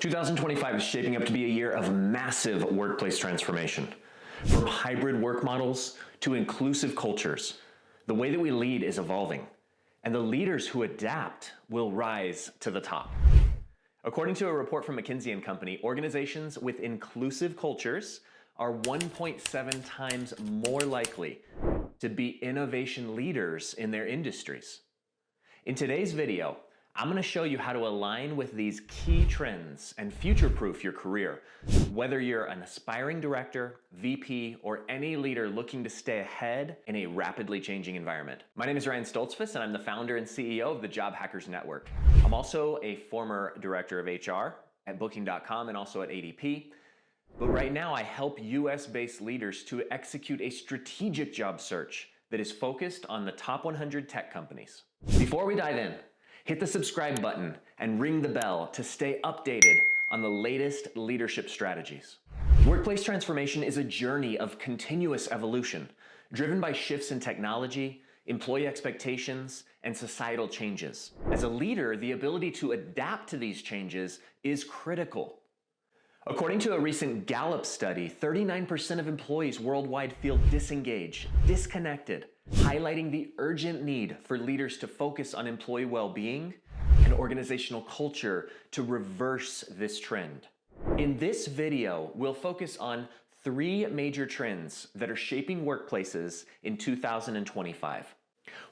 2025 is shaping up to be a year of massive workplace transformation. From hybrid work models to inclusive cultures, the way that we lead is evolving, and the leaders who adapt will rise to the top. According to a report from McKinsey & Company, organizations with inclusive cultures are 1.7 times more likely to be innovation leaders in their industries. In today's video, I'm going to show you how to align with these key trends and future-proof your career, whether you're an aspiring director, VP, or any leader looking to stay ahead in a rapidly changing environment. My name is Ryan Stoltzfus, and I'm the founder and CEO of the Job Hackers Network. I'm also a former director of HR at Booking.com and also at ADP. But right now, I help US-based leaders to execute a strategic job search that is focused on the top 100 tech companies. Before we dive in, hit the subscribe button and ring the bell to stay updated on the latest leadership strategies. Workplace transformation is a journey of continuous evolution, driven by shifts in technology, employee expectations, and societal changes. As a leader, the ability to adapt to these changes is critical. According to a recent Gallup study, 39% of employees worldwide feel disengaged, disconnected, highlighting the urgent need for leaders to focus on employee well-being and organizational culture to reverse this trend. In this video, we'll focus on 3 major trends that are shaping workplaces in 2025.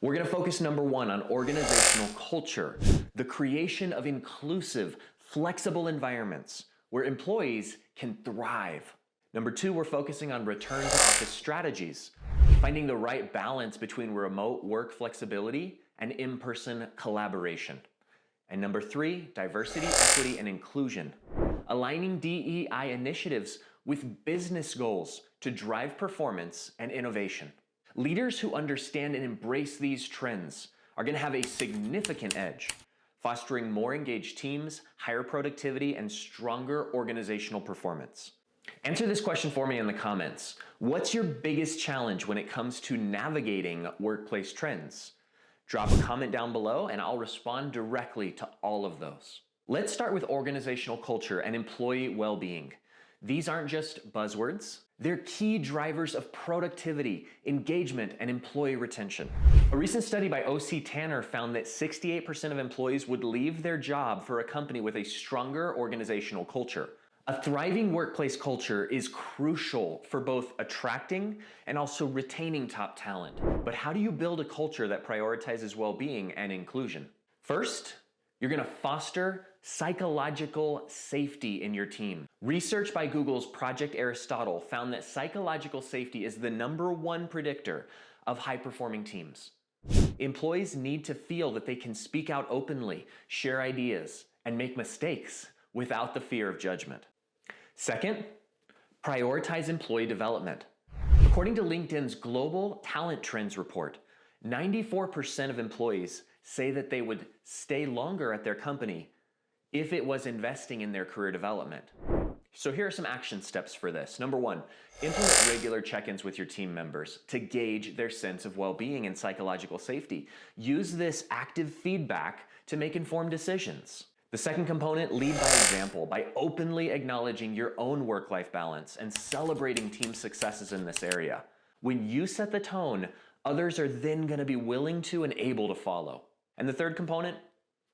We're going to focus, number 1, on organizational culture, the creation of inclusive, flexible environments where employees can thrive. Number 2, we're focusing on return to office strategies, finding the right balance between remote work flexibility and in-person collaboration. And number 3, diversity, equity, and inclusion, aligning DEI initiatives with business goals to drive performance and innovation. Leaders who understand and embrace these trends are going to have a significant edge, fostering more engaged teams, higher productivity, and stronger organizational performance. Answer this question for me in the comments. What's your biggest challenge when it comes to navigating workplace trends? Drop a comment down below and I'll respond directly to all of those. Let's start with organizational culture and employee well-being. These aren't just buzzwords. They're key drivers of productivity, engagement, and employee retention. A recent study by O.C. Tanner found that 68% of employees would leave their job for a company with a stronger organizational culture. A thriving workplace culture is crucial for both attracting and also retaining top talent. But how do you build a culture that prioritizes well-being and inclusion? First, you're going to foster psychological safety in your team. Research by Google's Project Aristotle found that psychological safety is the #1 predictor of high-performing teams. Employees need to feel that they can speak out openly, share ideas, and make mistakes without the fear of judgment. Second, prioritize employee development. According to LinkedIn's Global Talent Trends report, 94% of employees say that they would stay longer at their company if it was investing in their career development. So here are some action steps for this. Number 1, implement regular check-ins with your team members to gauge their sense of well-being and psychological safety. Use this active feedback to make informed decisions. The second component, lead by example by openly acknowledging your own work-life balance and celebrating team successes in this area. When you set the tone, others are then going to be willing to and able to follow. And the third component,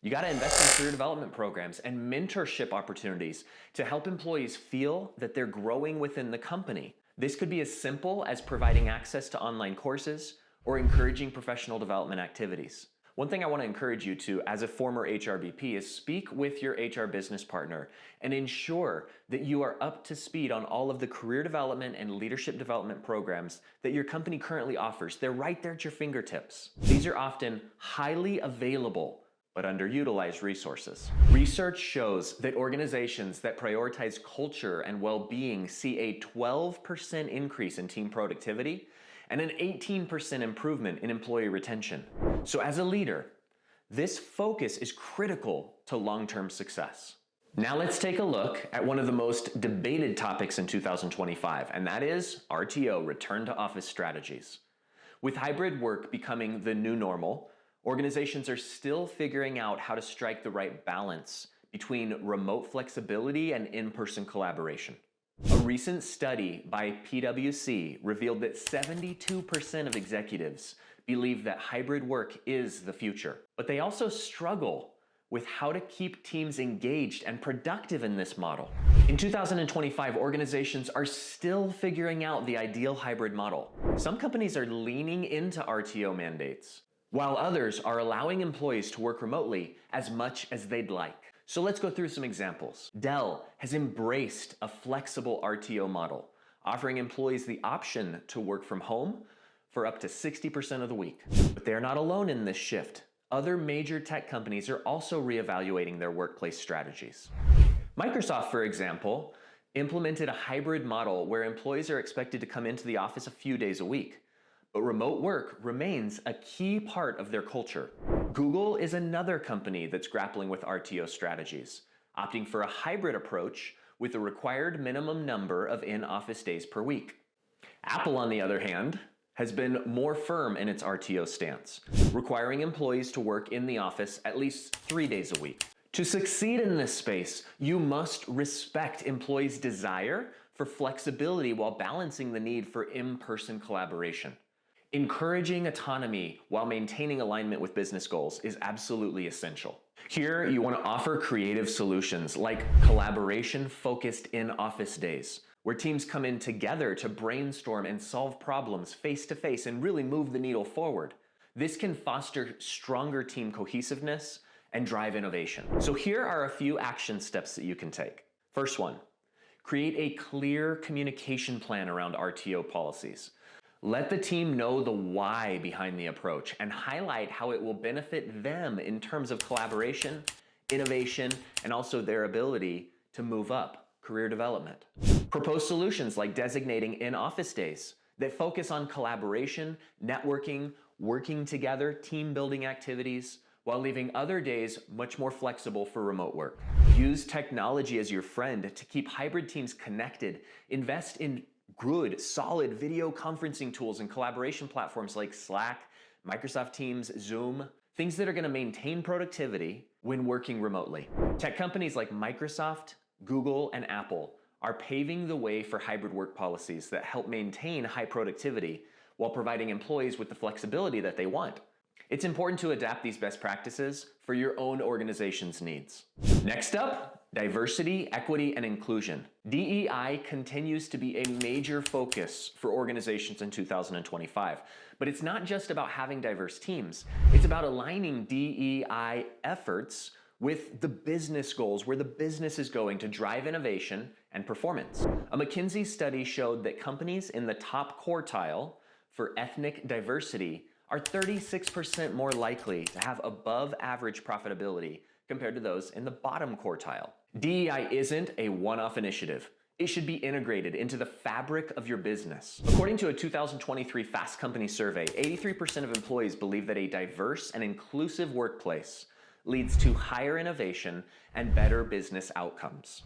you got to invest in career development programs and mentorship opportunities to help employees feel that they're growing within the company. This could be as simple as providing access to online courses or encouraging professional development activities. One thing I want to encourage you to, as a former HRBP, is speak with your HR business partner and ensure that you are up to speed on all of the career development and leadership development programs that your company currently offers. They're right there at your fingertips. These are often highly available but underutilized resources. Research shows that organizations that prioritize culture and well-being see a 12% increase in team productivity and an 18% improvement in employee retention. So as a leader, this focus is critical to long-term success. Now let's take a look at one of the most debated topics in 2025, and that is RTO, return to office strategies. With hybrid work becoming the new normal, Organizations are still figuring out how to strike the right balance between remote flexibility and in-person collaboration. A recent study by PwC revealed that 72% of executives believe that hybrid work is the future, but they also struggle with how to keep teams engaged and productive in this model. In 2025, organizations are still figuring out the ideal hybrid model. Some companies are leaning into RTO mandates, while others are allowing employees to work remotely as much as they'd like. So let's go through some examples. Dell has embraced a flexible RTO model, offering employees the option to work from home for up to 60% of the week. But they're not alone in this shift. Other major tech companies are also reevaluating their workplace strategies. Microsoft, for example, implemented a hybrid model where employees are expected to come into the office a few days a week, but remote work remains a key part of their culture. Google is another company that's grappling with RTO strategies, opting for a hybrid approach with a required minimum number of in-office days per week. Apple, on the other hand, has been more firm in its RTO stance, requiring employees to work in the office at least 3 days a week. To succeed in this space, you must respect employees' desire for flexibility while balancing the need for in-person collaboration. Encouraging autonomy while maintaining alignment with business goals is absolutely essential. Here, you want to offer creative solutions like collaboration-focused in-office days, where teams come in together to brainstorm and solve problems face-to-face and really move the needle forward. This can foster stronger team cohesiveness and drive innovation. So here are a few action steps that you can take. First one, create a clear communication plan around RTO policies. Let the team know the why behind the approach and highlight how it will benefit them in terms of collaboration, innovation, and also their ability to move up career development. Propose solutions like designating in-office days that focus on collaboration, networking, working together, team building activities, while leaving other days much more flexible for remote work. Use technology as your friend to keep hybrid teams connected. Invest in good, solid video conferencing tools and collaboration platforms like Slack, Microsoft Teams, Zoom, things that are going to maintain productivity when working remotely. Tech companies like Microsoft, Google, and Apple are paving the way for hybrid work policies that help maintain high productivity while providing employees with the flexibility that they want. It's important to adapt these best practices for your own organization's needs. Next up, diversity, equity, and inclusion. DEI continues to be a major focus for organizations in 2025, but it's not just about having diverse teams. It's about aligning DEI efforts with the business goals, where the business is going to drive innovation and performance. A McKinsey study showed that companies in the top quartile for ethnic diversity are 36% more likely to have above average profitability compared to those in the bottom quartile. DEI isn't a one-off initiative. It should be integrated into the fabric of your business. According to a 2023 Fast Company survey, 83% of employees believe that a diverse and inclusive workplace leads to higher innovation and better business outcomes.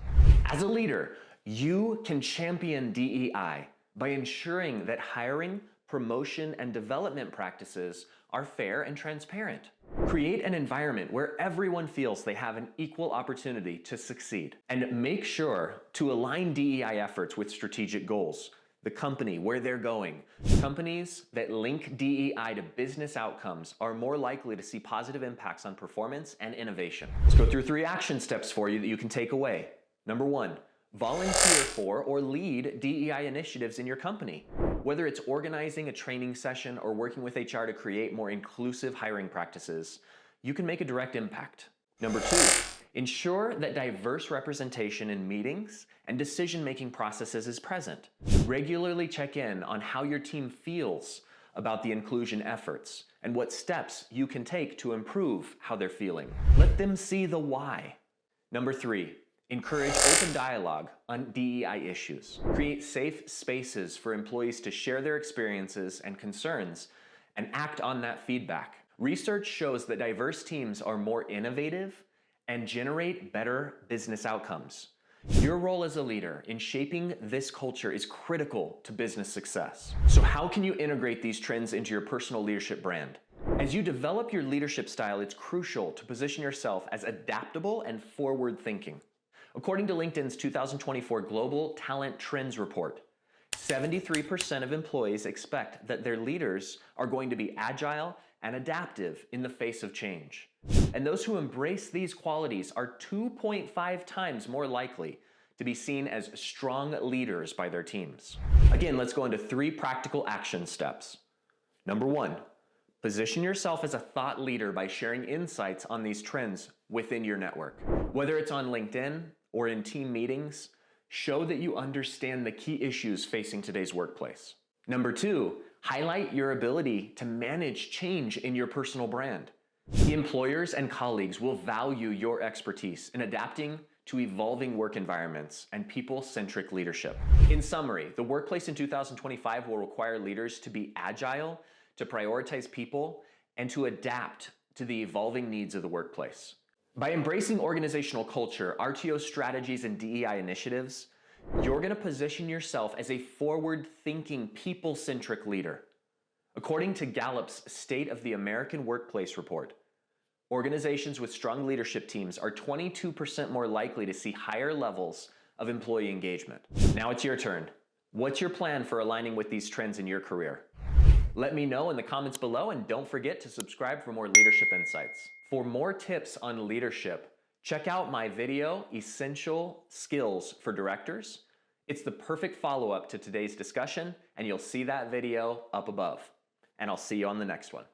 As a leader, you can champion DEI by ensuring that hiring, promotion, and development practices are fair and transparent. Create an environment where everyone feels they have an equal opportunity to succeed. And make sure to align DEI efforts with strategic goals, the company, where they're going. Companies that link DEI to business outcomes are more likely to see positive impacts on performance and innovation. Let's go through 3 action steps for you that you can take away. Number 1, volunteer for or lead DEI initiatives in your company. Whether it's organizing a training session or working with HR to create more inclusive hiring practices, you can make a direct impact. Number 2, ensure that diverse representation in meetings and decision-making processes is present. Regularly check in on how your team feels about the inclusion efforts and what steps you can take to improve how they're feeling. Let them see the why. Number 3, encourage open dialogue on DEI issues. Create safe spaces for employees to share their experiences and concerns and act on that feedback. Research shows that diverse teams are more innovative and generate better business outcomes. Your role as a leader in shaping this culture is critical to business success. So how can you integrate these trends into your personal leadership brand? As you develop your leadership style, it's crucial to position yourself as adaptable and forward-thinking. According to LinkedIn's 2024 Global Talent Trends Report, 73% of employees expect that their leaders are going to be agile and adaptive in the face of change. And those who embrace these qualities are 2.5 times more likely to be seen as strong leaders by their teams. Again, let's go into 3 practical action steps. Number 1, position yourself as a thought leader by sharing insights on these trends within your network. Whether it's on LinkedIn or in team meetings, show that you understand the key issues facing today's workplace. Number 2, highlight your ability to manage change in your personal brand. Employers and colleagues will value your expertise in adapting to evolving work environments and people-centric leadership. In summary, the workplace in 2025 will require leaders to be agile, to prioritize people, and to adapt to the evolving needs of the workplace. By embracing organizational culture, RTO strategies, and DEI initiatives, you're going to position yourself as a forward-thinking, people-centric leader. According to Gallup's State of the American Workplace report, organizations with strong leadership teams are 22% more likely to see higher levels of employee engagement. Now it's your turn. What's your plan for aligning with these trends in your career? Let me know in the comments below, and don't forget to subscribe for more leadership insights. For more tips on leadership, check out my video, Essential Skills for Directors. It's the perfect follow-up to today's discussion, and you'll see that video up above. And I'll see you on the next one.